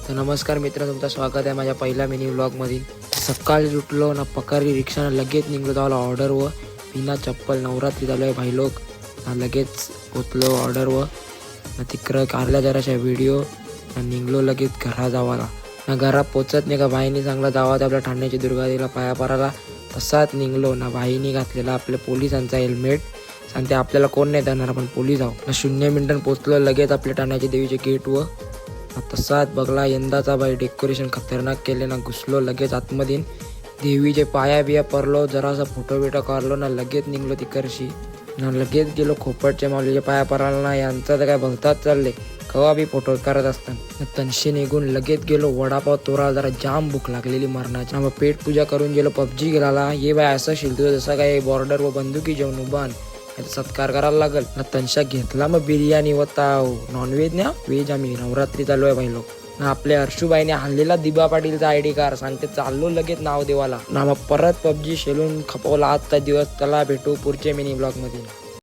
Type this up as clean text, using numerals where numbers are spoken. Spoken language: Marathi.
तर नमस्कार मित्र, तुमचं स्वागत आहे माझ्या पहिल्या मिनी व्लॉगमध्ये। सकाळी उठलो ना, पकारी रिक्षानं लगेच निघलो जायला ऑर्डरवर। बिना चप्पल नवरात्री चालू आहे भाई लोक ना, लगेच पोचलो ऑर्डरवर ना। तिकडं कारल्या जराशा व्हिडिओ ना, निघलो लगेच घरा जावाला ना। घरात पोचत नाही का भाईनी चांगला जावा आपल्या ठाण्याची दुर्गादेवीला पाया पडायला। तसाच निघलो ना, भाईनी घातलेला आपल्या पोलिसांचा हेल्मेट। सांगते आपल्याला कोण नाही देणार, आपण पोलीस आहो ना। 0 मिनिटांनी पोचलो लगेच आपल्या ठाण्याच्या देवीच्या गेटवर। तसाच बघला यंदाचा बाई डेकोरेशन खतरनाक केले ना। घुसलो लगेच आतमध्ये, देवीचे पाया बिया पडलो, जरासा फोटो बिटो काढलो ना, लगेच निघलो तिकडशी ना। लगेच गेलो खोपटच्या माऊलीच्या पाया पडायला ना। यांचा तर काय भलताच चालले, कवा बी फोटो करत असताना। तनशी निघून लगेच गेलो वडापाव तोरा, जरा जाम भूक लागलेली मरणाची ना। मग पेट पूजा करून गेलो पबजी गेला। ये बाय असं शिलतो जसं काय बॉर्डर व बंदुकी जेवण उभान सत्कार करायला लागल ना। तनशा घेतला मग बिर्याणी व ताव नॉनव्हेज ना व्हेज। आम्ही नवरात्री चालू आहे भाई लोक ना। आपल्या हर्षूबाईने आणलेला दिबा पाटीलचा ID कार्ड, सांगते चाललो लगेच नाव देवाला ना। मग परत पबजी शेलून खपवला आजचा दिवस। चला भेटू पुढच्या मिनी ब्लॉग मध्ये।